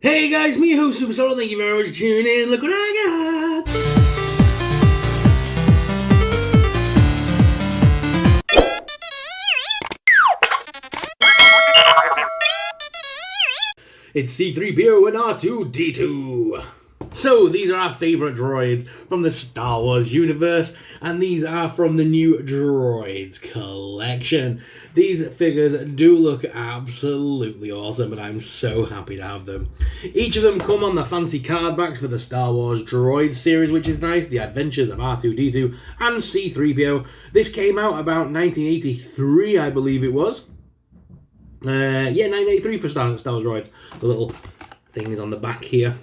Hey guys, me host Super Soul, thank you very much for tuning in. Look what I got! It's C-3PO and R2-D2. So, these are our favourite droids from the Star Wars universe, and these are from the new Droids collection. These figures do look absolutely awesome, and I'm so happy to have them. Each of them come on the fancy card backs for the Star Wars Droids series, which is nice, The Adventures of R2-D2 and C-3PO. This came out about 1983, I believe it was. 1983 for Star Wars Droids. The little thing is on the back here.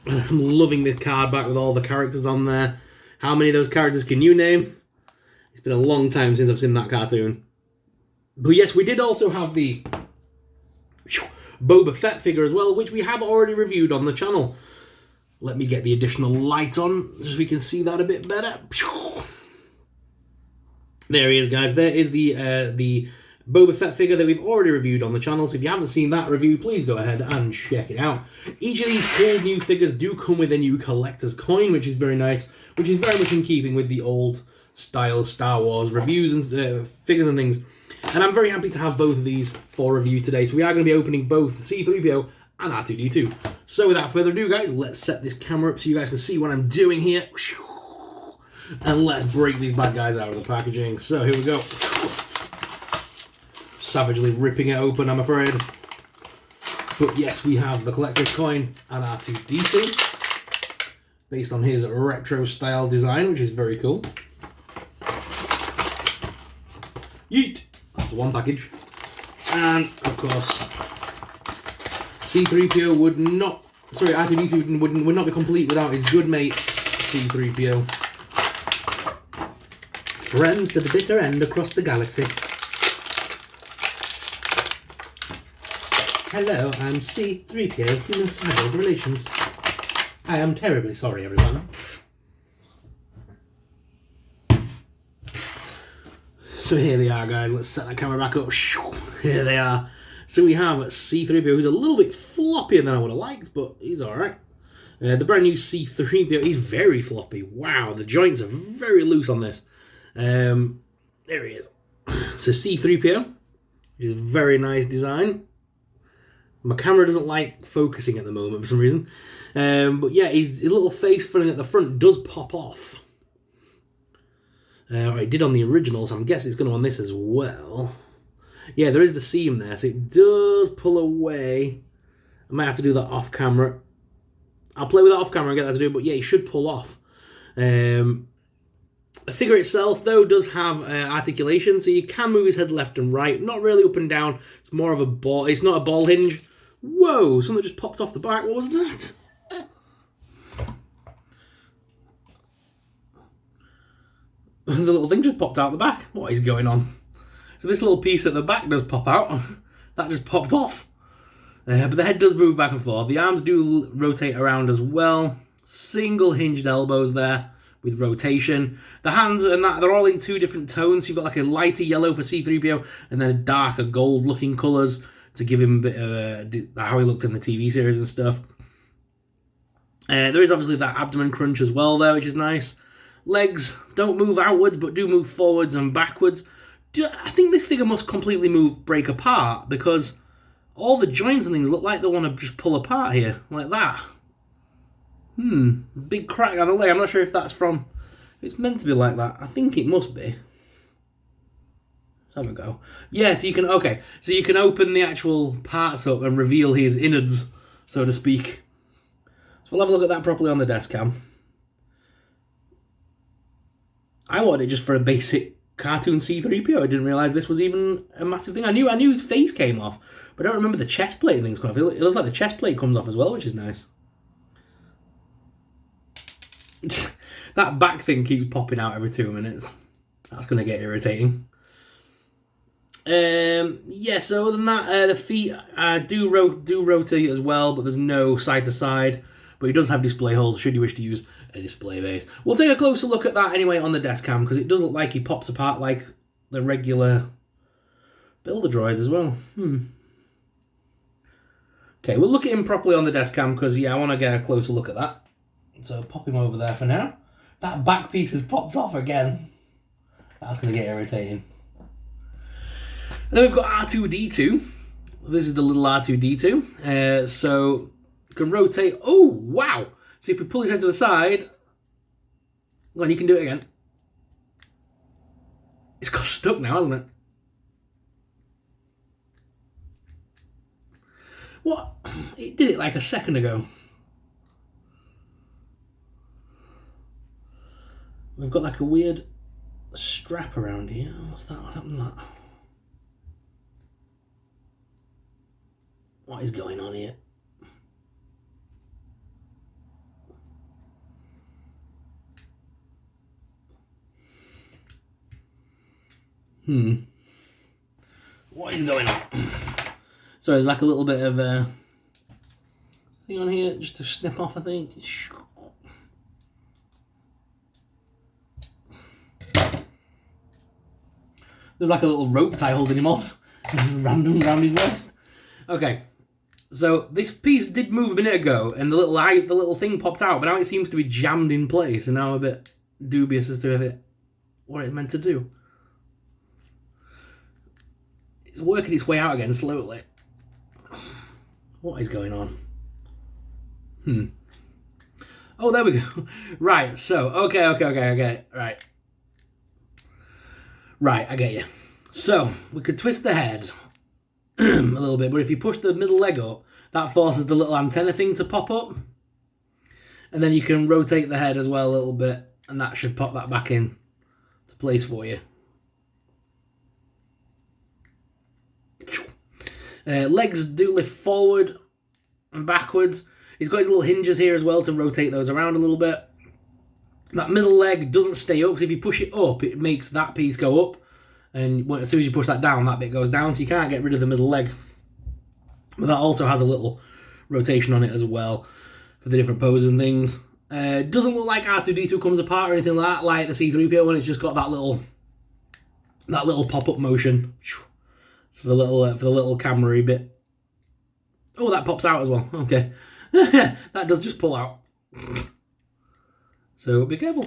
I'm loving the card back with all the characters on there. How many of those characters can you name? It's been a long time since I've seen that cartoon. But yes, we did also have the Boba Fett figure as well, which we have already reviewed on the channel. Let me get the additional light on so we can see that a bit better. There he is, guys. There is the Boba Fett figure that we've already reviewed on the channel, so if you haven't seen that review, please go ahead and check it out. Each of these cool new figures do come with a new collector's coin, which is very nice, which is very much in keeping with the old style Star Wars reviews and figures and things. And I'm very happy to have both of these for review today, so we are going to be opening both C-3PO and R2-D2. So without further ado, guys, let's set this camera up so you guys can see what I'm doing here. And let's break these bad guys out of the packaging. So here we go. Savagely ripping it open, I'm afraid. But yes, we have the collector's coin and R2-D2 based on his retro style design, which is very cool. Yeet! That's one package. And of course, C-3PO would not, sorry, R2-D2 would not be complete without his good mate C-3PO. Friends to the bitter end across the galaxy. Hello, I'm C-3PO, Human Cyborg Relations. I am terribly sorry, everyone. So here they are, guys. Let's set that camera back up. Here they are. So we have C-3PO, who's a little bit floppier than I would have liked, but he's alright. The brand new C-3PO, he's very floppy. Wow, the joints are very loose on this. There he is. So C-3PO, which is a very nice design. My camera doesn't like focusing at the moment for some reason. But yeah, his little face filling at the front does pop off. It did on the original, so I'm guessing it's going to on this as well. Yeah, there is the seam there, so it does pull away. I might have to do that off camera. I'll play with that off camera and get that to do, but yeah, it should pull off. The figure itself, though, does have articulation, so you can move his head left and right. Not really up and down. It's more of a ball. It's not a ball hinge. Whoa, something just popped off the back. What was that? The little thing just popped out the back. What is going on? So this little piece at the back does pop out. That just popped off. But the head does move back and forth. The arms do rotate around as well. Single hinged elbows there with rotation. The hands and that, they're all in two different tones. You've got like a lighter yellow for C-3PO and then a darker gold looking colours to give him a bit of how he looked in the TV series and stuff. There is obviously that abdomen crunch as well there, which is nice. Legs don't move outwards but do move forwards and backwards. I think this figure must completely break apart because all the joints and things look like they want to just pull apart here, like that. Big crack on the leg. I'm not sure if that's from... It's meant to be like that. I think it must be. Let's have a go. Yeah, so you can... Okay, so you can open the actual parts up and reveal his innards, so to speak. So we'll have a look at that properly on the desk cam. I wanted it just for a basic cartoon C-3PO. I didn't realise this was even a massive thing. I knew his face came off, but I don't remember the chest plate and things coming off. It looks like the chest plate comes off as well, which is nice. That back thing keeps popping out every 2 minutes. That's going to get irritating. Yeah, so other than that, the feet do rotate as well, but there's no side to side. But he does have display holes should you wish to use a display base. We'll take a closer look at that anyway on the desk cam, because it does look like he pops apart like the regular Builder droids as well. Okay, we'll look at him properly on the desk cam because, yeah, I want to get a closer look at that. So pop him over there for now. That back piece has popped off again. That's going to get irritating. And then we've got R2-D2. This is the little R2-D2. So you can rotate. Oh, wow. See, if we pull his head to the side. Go on, you can do it again. It's got stuck now, hasn't it? What? It did it like a second ago. We've got like a weird strap around here. What's that? What happened to that? What is going on here? What is going on? So there's like a little bit of a thing on here just to snip off, I think. There's like a little rope tie holding him on. Random around his waist. Okay. So this piece did move a minute ago and the little thing popped out, but now it seems to be jammed in place, and now I'm a bit dubious as to what it's meant to do. It's working its way out again slowly. What is going on? Oh, there we go. Right, so, okay. Right. Right, I get you. So, we could twist the head a little bit, but if you push the middle leg up, that forces the little antenna thing to pop up. And then you can rotate the head as well a little bit, and that should pop that back in to place for you. Legs do lift forward and backwards. He's got his little hinges here as well to rotate those around a little bit. That middle leg doesn't stay up, because if you push it up, it makes that piece go up. And as soon as you push that down, that bit goes down, so you can't get rid of the middle leg. But that also has a little rotation on it as well for the different poses and things. It doesn't look like R2-D2 comes apart or anything like that, like the C-3PO one. It's just got that little pop-up motion for the little camera-y bit. Oh, that pops out as well. Okay. That does just pull out. So be careful.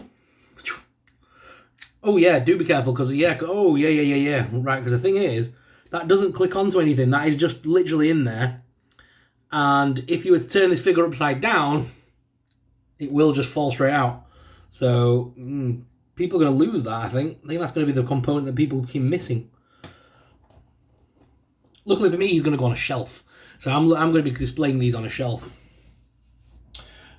Oh yeah, do be careful, because yeah. Right, because the thing is, that doesn't click onto anything. That is just literally in there. And if you were to turn this figure upside down, it will just fall straight out. So people are going to lose that, I think. I think that's going to be the component that people keep missing. Luckily for me, he's going to go on a shelf. So I'm going to be displaying these on a shelf.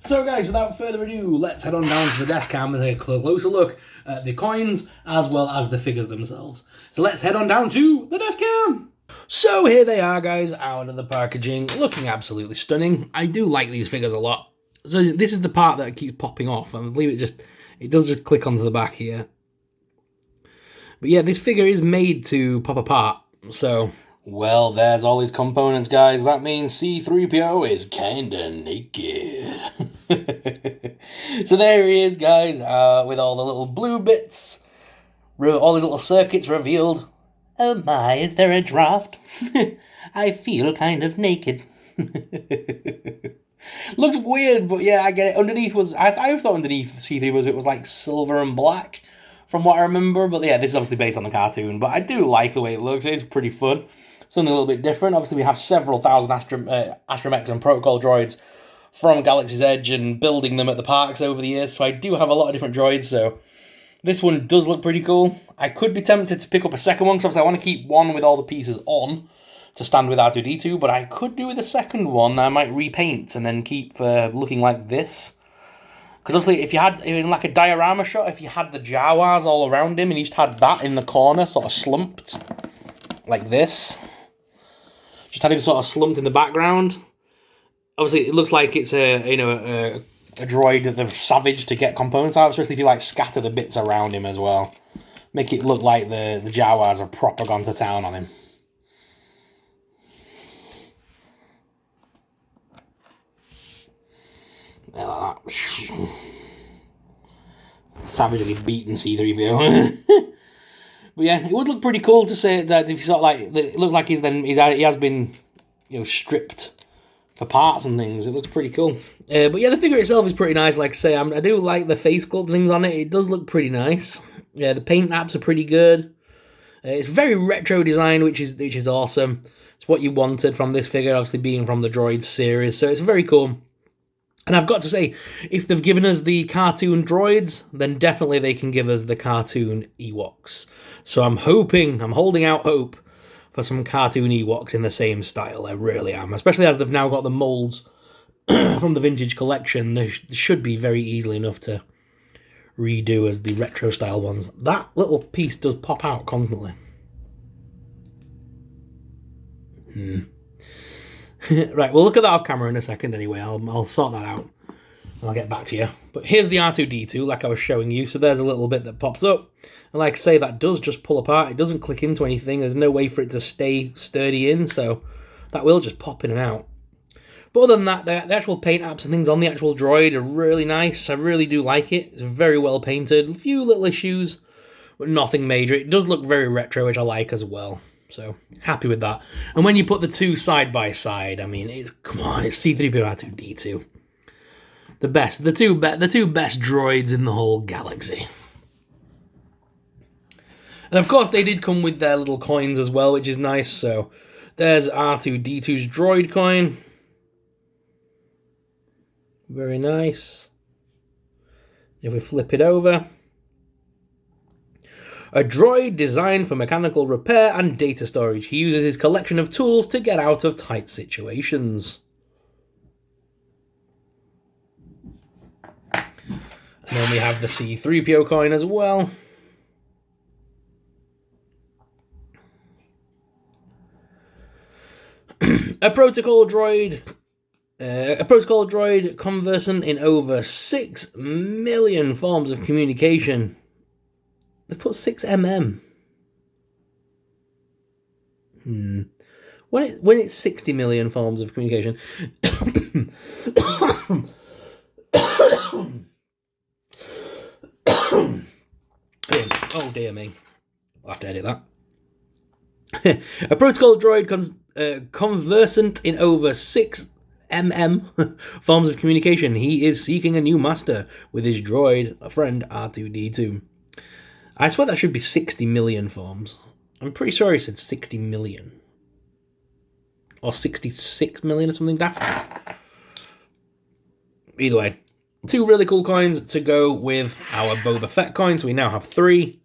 So guys, without further ado, let's head on down to the desk cam and take a closer look at the coins as well as the figures themselves. So let's head on down to the desk cam. So here they are, guys, out of the packaging, looking absolutely stunning. I do like these figures a lot. So this is the part that keeps popping off, and I believe it does just click onto the back here. But yeah, this figure is made to pop apart, so... Well, there's all these components, guys. That means C-3PO is kinda naked. So there he is, guys, with all the little blue bits, all the little circuits revealed. Oh my, is there a draft? I feel kind of naked. Looks weird, but yeah, I get it. Underneath was, I always thought underneath C-3PO it was like silver and black, from what I remember. But yeah, this is obviously based on the cartoon. But I do like the way it looks. It's pretty fun. Something a little bit different. Obviously, we have several thousand astromechs and protocol droids from Galaxy's Edge and building them at the parks over the years. So I do have a lot of different droids. So this one does look pretty cool. I could be tempted to pick up a second one, because obviously I want to keep one with all the pieces on to stand with R2-D2. But I could do with a second one. I might repaint and then keep looking like this. Because obviously, if you had, in like a diorama shot, if you had the Jawas all around him and you just had that in the corner, sort of slumped, like this. Just had him sort of slumped in the background. Obviously, it looks like it's a droid that they've savaged to get components out, especially if you like scatter the bits around him as well. Make it look like the Jawas have proper gone to town on him. Savagely beaten C-3PO. But yeah, it would look pretty cool to say that if you sort of like, it looked like he has been, stripped for parts and things. It looks pretty cool. But yeah, the figure itself is pretty nice. Like I say, I do like the face sculpt things on it. It does look pretty nice. Yeah, the paint apps are pretty good. It's very retro design, which is awesome. It's what you wanted from this figure, obviously being from the Droids series. So it's very cool. And I've got to say, if they've given us the cartoon droids, then definitely they can give us the cartoon Ewoks. So I'm holding out hope for some cartoon Ewoks in the same style. I really am. Especially as they've now got the molds from the vintage collection. They should be very easily enough to redo as the retro style ones. That little piece does pop out constantly. Right, we'll look at that off camera in a second anyway. I'll sort that out and I'll get back to you. But here's the R2-D2 like I was showing you. So there's a little bit that pops up. And like I say, that does just pull apart. It doesn't click into anything. There's no way for it to stay sturdy in. So that will just pop in and out. But other than that, the actual paint apps and things on the actual droid are really nice. I really do like it. It's very well painted. A few little issues, but nothing major. It does look very retro, which I like as well. So, happy with that. And when you put the two side by side, I mean, it's C-3PO R2-D2. The two best droids in the whole galaxy. And of course, they did come with their little coins as well, which is nice. So, there's R2-D2's droid coin. Very nice. If we flip it over. A droid designed for mechanical repair and data storage. He uses his collection of tools to get out of tight situations. And then we have the C-3PO coin as well. A protocol droid conversant in over 6 million forms of communication. They've put 6 mm. When it's 60 million forms of communication. Oh dear me. I'll have to edit that. A protocol droid conversant in over 6 mm forms of communication. He is seeking a new master with his droid friend R2-D2. I swear that should be 60 million forms. I'm pretty sure he said 60 million. Or 66 million or something daft. Either way. 2 really cool coins to go with our Boba Fett coins. We now have 3.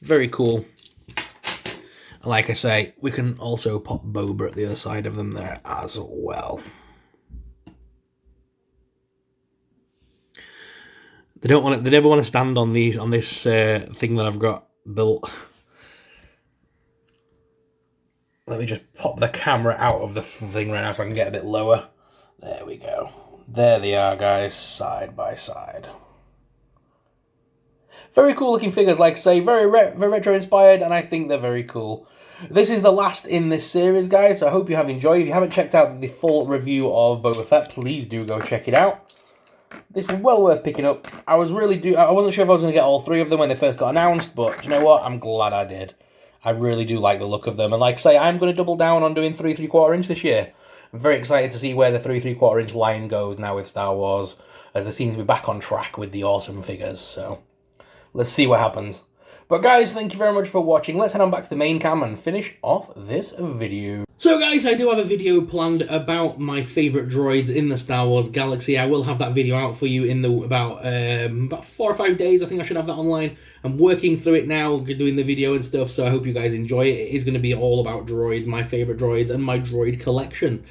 Very cool. And like I say, we can also pop Boba at the other side of them there as well. They never want to stand on this thing that I've got built. Let me just pop the camera out of the thing right now so I can get a bit lower. There we go. There they are, guys, side by side. Very cool looking figures, like I say, very retro inspired, and I think they're very cool. This is the last in this series, guys, so I hope you have enjoyed. If you haven't checked out the full review of Boba Fett, please do go check it out. This was well worth picking up. I wasn't sure if I was going to get all 3 of them when they first got announced, but you know what? I'm glad I did. I really do like the look of them. And like I say, I'm going to double down on doing 3 3/4 inch this year. I'm very excited to see where the 3 3/4 inch line goes now with Star Wars, as they seem to be back on track with the awesome figures. So let's see what happens. But guys, thank you very much for watching. Let's head on back to the main cam and finish off this video. So guys, I do have a video planned about my favourite droids in the Star Wars galaxy. I will have that video out for you in about 4 or 5 days. I think I should have that online. I'm working through it now, doing the video and stuff, so I hope you guys enjoy it. It is going to be all about droids, my favourite droids, and my droid collection.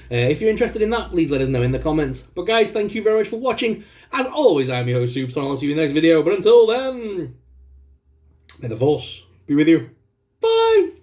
If you're interested in that, please let us know in the comments. But guys, thank you very much for watching. As always, I'm your host, Soups, and I'll see you in the next video. But until then, may the Force be with you. Bye!